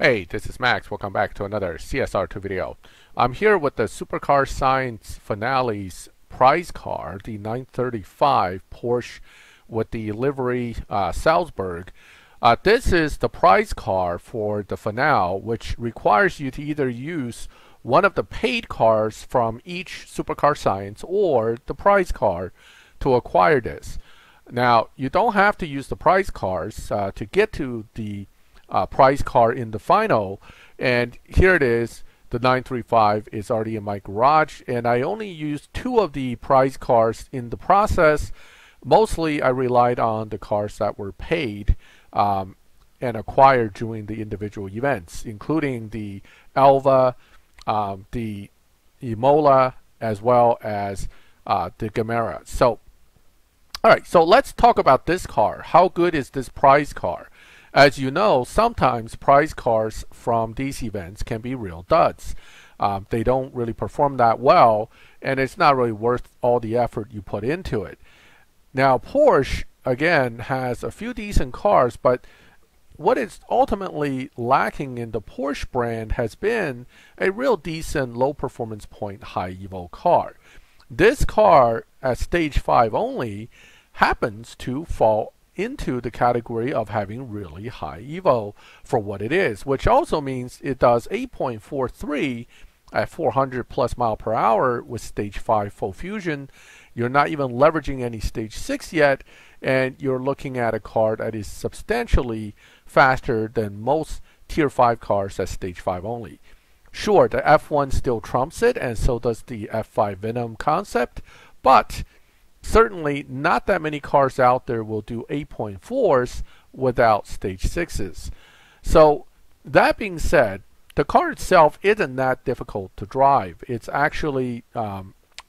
Hey, this is Max. Welcome back to another CSR2 video. I'm here with the Supercar Science Finale's prize car, the 935 Porsche with the livery Salzburg. This is the prize car for the finale, which requires you to either use one of the paid cars from each Supercar Science or the prize car to acquire this. Now, you don't have to use the prize cars to get to the prize car in the final, and here it is. The 935 is already in my garage, and I only used two of the prize cars in the process. Mostly I relied on the cars that were paid and acquired during the individual events, including the Alva, the Imola, as well as the Gamera. So alright, so let's talk about this car. How good is this prize car? As you know, sometimes prize cars from these events can be real duds. They don't really perform that well, and it's not really worth all the effort you put into it. Now, Porsche, again, has a few decent cars, but what is ultimately lacking in the Porsche brand has been a real decent low performance point high evo car. This car at stage 5 only happens to fall into the category of having really high evo for what it is, which also means it does 8.43 at 400 plus mile per hour with stage 5 full fusion. You're not even leveraging any stage 6 yet, and you're looking at a car that is substantially faster than most tier 5 cars at stage 5 only. Sure, the F1 still trumps it, and so does the F5 Venom concept, but certainly not that many cars out there will do 8.4s without stage 6s. So that being said, the car itself isn't that difficult to drive. It's actually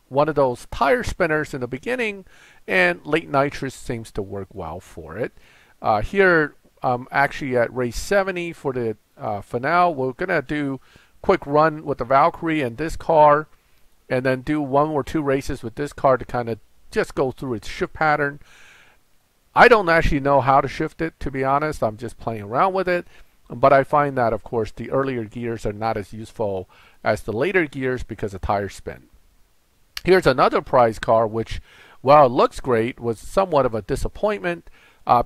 one of those tire spinners in the beginning, and late nitrous seems to work well for it. Here I'm actually at race 70 for the finale. We're gonna do quick run with the Valkyrie and this car, and then do one or two races with this car to kind of just go through its shift pattern. I don't actually know how to shift it, to be honest. I'm just playing around with it, but I find that of course the earlier gears are not as useful as the later gears because of tire spin. Here's another prize car which, while it looks great, was somewhat of a disappointment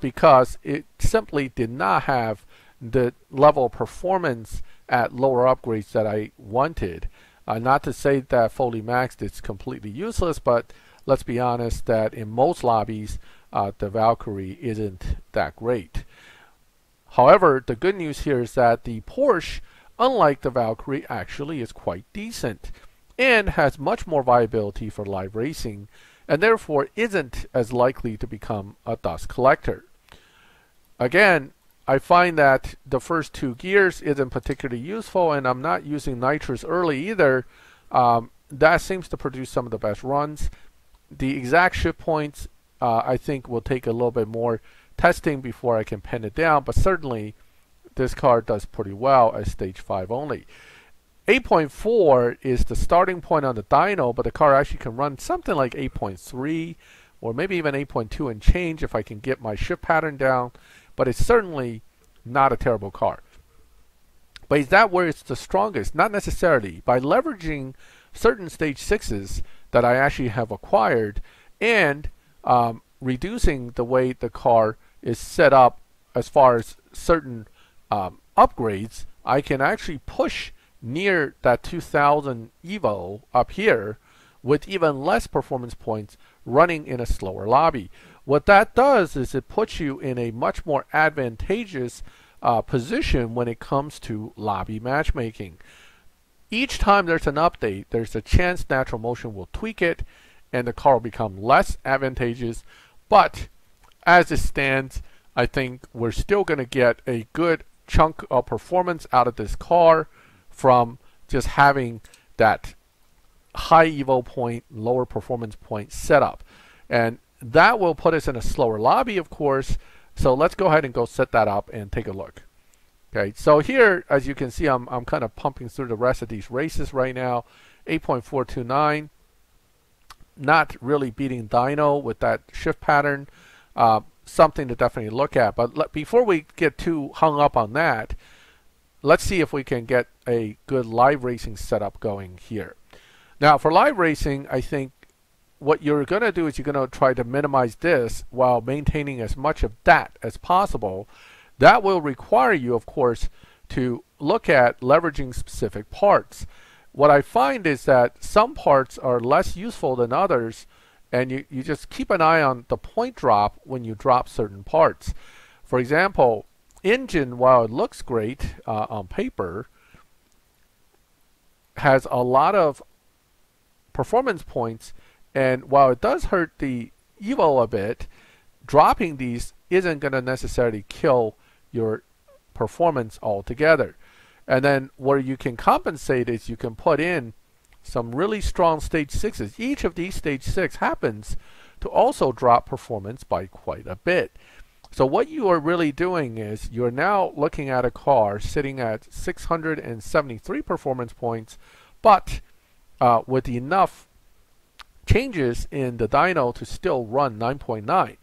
because it simply did not have the level of performance at lower upgrades that I wanted. Not to say that fully maxed it's completely useless, but let's be honest that in most lobbies, the Valkyrie isn't that great. However, the good news here is that the Porsche, unlike the Valkyrie, actually is quite decent and has much more viability for live racing, and therefore isn't as likely to become a dust collector. Again, I find that the first two gears isn't particularly useful, and I'm not using nitrous early either. That seems to produce some of the best runs. The exact shift points I think will take a little bit more testing before I can pin it down, but certainly this car does pretty well at stage 5 only. 8.4 is the starting point on the dyno, but the car actually can run something like 8.3 or maybe even 8.2 and change if I can get my shift pattern down, but it's certainly not a terrible car. But is that where it's the strongest? Not necessarily. By leveraging certain stage 6s that I actually have acquired and reducing the way the car is set up as far as certain upgrades, I can actually push near that 2000 Evo up here with even less performance points running in a slower lobby. What that does is it puts you in a much more advantageous position when it comes to lobby matchmaking. Each time there's an update, there's a chance Natural Motion will tweak it and the car will become less advantageous. But as it stands, I think we're still going to get a good chunk of performance out of this car from just having that high evo point, lower performance point setup. And that will put us in a slower lobby, of course. So let's go ahead and go set that up and take a look. Okay, so here, as you can see, I'm kind of pumping through the rest of these races right now. 8.429, not really beating dyno with that shift pattern. Something to definitely look at. But before we get too hung up on that, let's see if we can get a good live racing setup going here. Now for live racing, I think what you're going to do is you're going to try to minimize this while maintaining as much of that as possible. That will require you, of course, to look at leveraging specific parts. What I find is that some parts are less useful than others, and you just keep an eye on the point drop when you drop certain parts. For example, engine, while it looks great on paper, has a lot of performance points, and while it does hurt the Evo a bit, dropping these isn't going to necessarily kill your performance altogether. And then where you can compensate is you can put in some really strong stage 6s. Each of these stage 6 happens to also drop performance by quite a bit. So what you are really doing is you're now looking at a car sitting at 673 performance points, but with enough changes in the dyno to still run 9.9.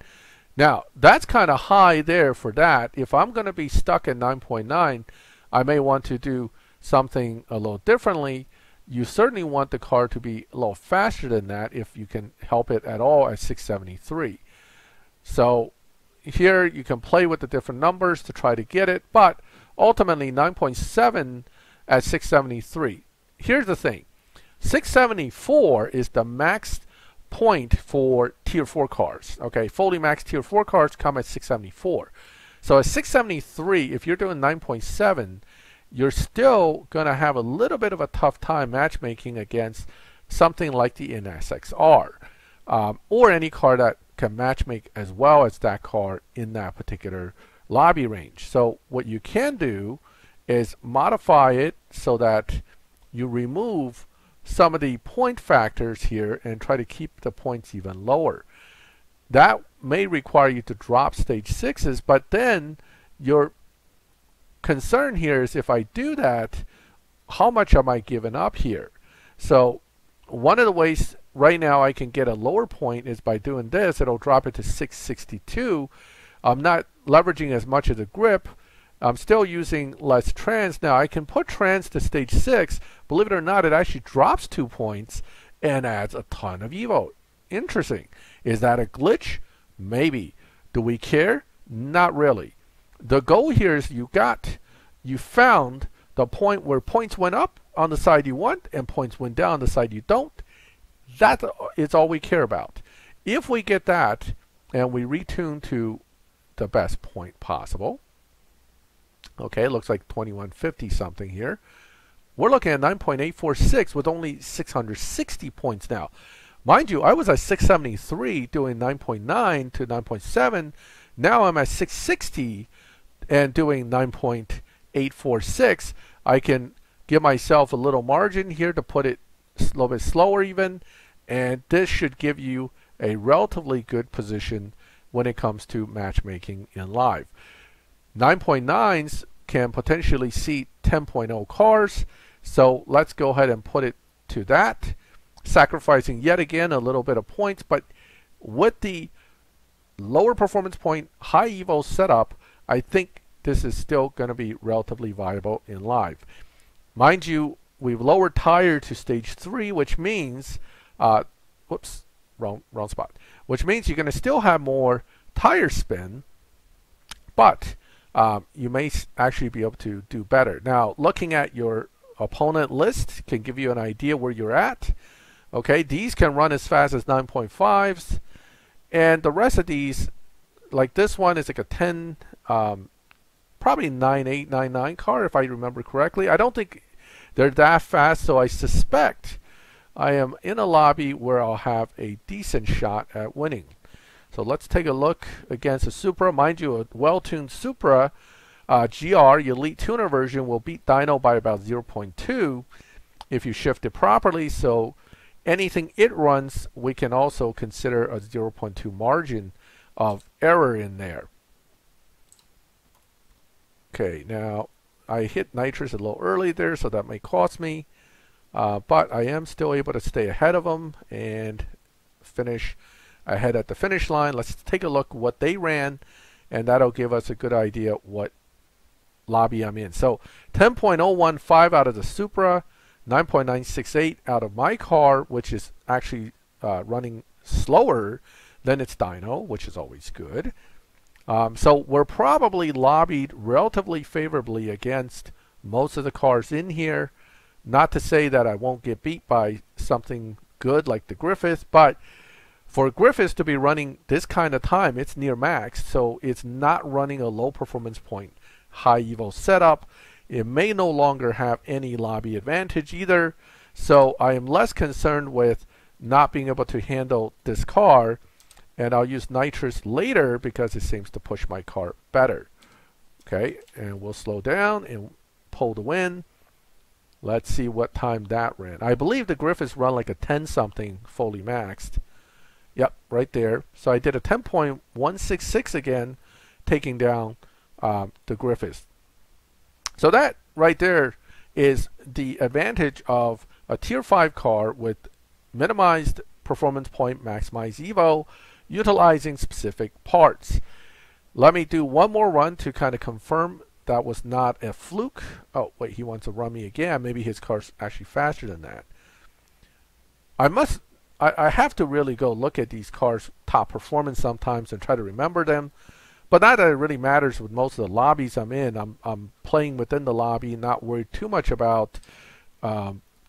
Now, that's kind of high there for that. If I'm going to be stuck at 9.9, I may want to do something a little differently. You certainly want the car to be a little faster than that if you can help it at all at 673. So here you can play with the different numbers to try to get it, but ultimately 9.7 at 673. Here's the thing. 674 is the max point for tier 4 cars. Okay, fully max tier 4 cars come at 674. So at 673, if you're doing 9.7, you're still going to have a little bit of a tough time matchmaking against something like the NSXR, or any car that can matchmake as well as that car in that particular lobby range. So what you can do is modify it so that you remove some of the point factors here and try to keep the points even lower. That may require you to drop stage 6s, but then your concern here is if I do that, how much am I giving up here? So one of the ways right now I can get a lower point is by doing this. It'll drop it to 662. I'm not leveraging as much of the grip. I'm still using less trans. Now I can put trans to stage 6. Believe it or not, it actually drops 2 points and adds a ton of Evo. Interesting. Is that a glitch? Maybe. Do we care? Not really. The goal here is you found the point where points went up on the side you want and points went down on the side you don't. That is all we care about. If we get that and we retune to the best point possible, okay, it looks like 2150 something here. We're looking at 9.846 with only 660 points now. Mind you, I was at 673 doing 9.9 to 9.7. Now I'm at 660 and doing 9.846. I can give myself a little margin here to put it a little bit slower even, and this should give you a relatively good position when it comes to matchmaking in live. 9.9s can potentially seat 10.0 cars, so let's go ahead and put it to that, sacrificing yet again a little bit of points, but with the lower performance point, high Evo setup, I think this is still going to be relatively viable in live. Mind you, we've lowered tire to stage 3, which means, whoops, wrong spot, which means you're going to still have more tire spin, but you may actually be able to do better. Now, looking at your opponent list can give you an idea where you're at. Okay, these can run as fast as 9.5s, and the rest of these, like this one, is like a 10, probably 9.8, 9.9 car if I remember correctly. I don't think they're that fast, so I suspect I am in a lobby where I'll have a decent shot at winning. So let's take a look against a Supra. Mind you, a well-tuned Supra GR, your Elite Tuner version, will beat dyno by about 0.2 if you shift it properly. So anything it runs, we can also consider a 0.2 margin of error in there. Okay, now I hit nitrous a little early there, so that may cost me. But I am still able to stay ahead of them and finish ahead at the finish line. Let's take a look what they ran, and that'll give us a good idea what lobby I'm in. So 10.015 out of the Supra, 9.968 out of my car, which is actually running slower than its dyno, which is always good. So we're probably lobbied relatively favorably against most of the cars in here. Not to say that I won't get beat by something good like the Griffith, but for Griffiths to be running this kind of time, it's near max, so it's not running a low performance point high evo setup. It may no longer have any lobby advantage either, so I am less concerned with not being able to handle this car, and I'll use nitrous later because it seems to push my car better. Okay, and we'll slow down and pull the win. Let's see what time that ran. I believe the Griffiths run like a 10 something fully maxed. Yep, right there. So I did a 10.166 again, taking down the Griffiths. So that right there is the advantage of a tier 5 car with minimized performance point, maximized evo, utilizing specific parts. Let me do one more run to kind of confirm that was not a fluke. Oh wait, he wants to run me again. Maybe his car's actually faster than that. I have to really go look at these cars' top performance sometimes and try to remember them. But not that it really matters with most of the lobbies I'm in. I'm playing within the lobby, not worried too much about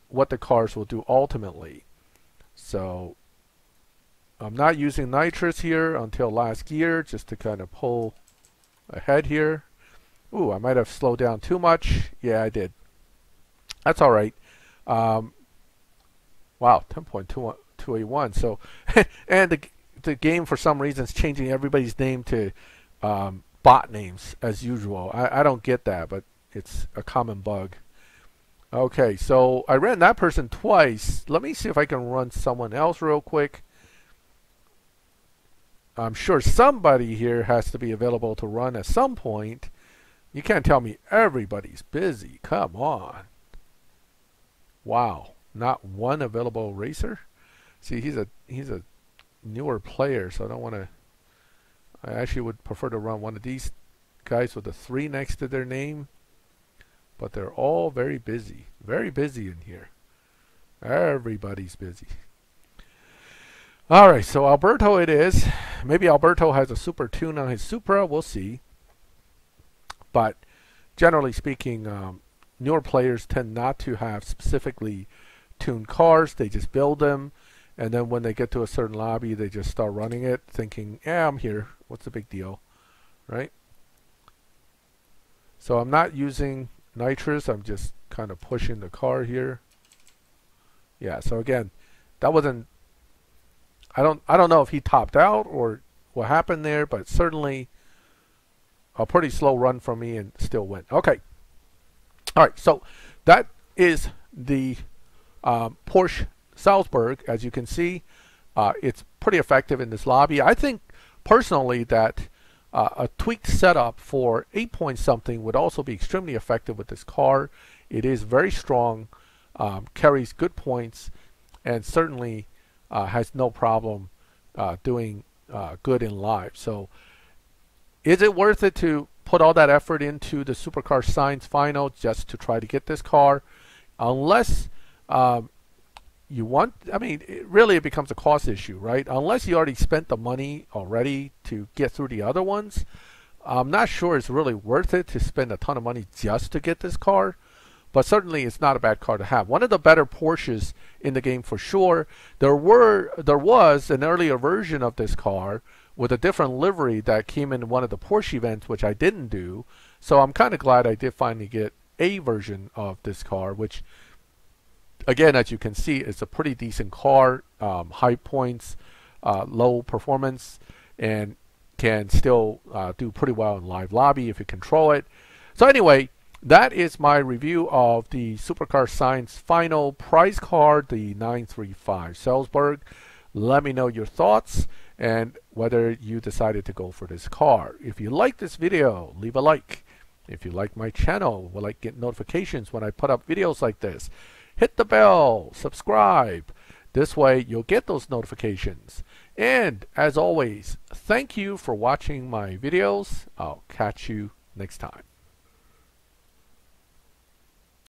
what the cars will do ultimately. So I'm not using nitrous here until last gear, just to kind of pull ahead here. Ooh, I might have slowed down too much. Yeah, I did. That's all right. Wow, 10.281. So, and the game for some reason is changing everybody's name to bot names as usual. I don't get that, but it's a common bug. Okay, so I ran that person twice. Let me see if I can run someone else real quick. I'm sure somebody here has to be available to run at some point. You can't tell me everybody's busy. Come on. Wow, not one available racer. See, he's a newer player, so I don't want to. I actually would prefer to run one of these guys with a 3 next to their name, but they're all very busy in here. Everybody's busy. All right, so Alberto it is. Maybe Alberto has a super tune on his Supra. We'll see. But generally speaking, newer players tend not to have specifically tuned cars. They just build them, and then when they get to a certain lobby, they just start running it, thinking, "Yeah, I'm here. What's the big deal?" Right? So I'm not using nitrous. I'm just kind of pushing the car here. Yeah. So again, that wasn't. I don't know if he topped out or what happened there, but certainly a pretty slow run for me and still win. Okay. All right. So that is the Porsche Salzburg. As you can see, it's pretty effective in this lobby. I think personally that a tweaked setup for 8 point something would also be extremely effective with this car. It is very strong, carries good points, and certainly has no problem doing good in live. So is it worth it to put all that effort into the Supercar Science Final just to try to get this car? Unless you want, I mean, it becomes a cost issue, right? Unless you already spent the money already to get through the other ones, I'm not sure it's really worth it to spend a ton of money just to get this car. But certainly it's not a bad car to have. One of the better Porsches in the game for sure. There was an earlier version of this car with a different livery that came in one of the Porsche events, which I didn't do. So I'm kind of glad I did finally get a version of this car, which again, as you can see, it's a pretty decent car, high points, low performance, and can still do pretty well in live lobby if you control it. So anyway, that is my review of the Supercar Science Final prize card, the 935 Salzburg. Let me know your thoughts and whether you decided to go for this car. If you like this video, leave a like. If you like my channel, would like get notifications when I put up videos like this, hit the bell, subscribe. This way you'll get those notifications. And as always, thank you for watching my videos. I'll catch you next time.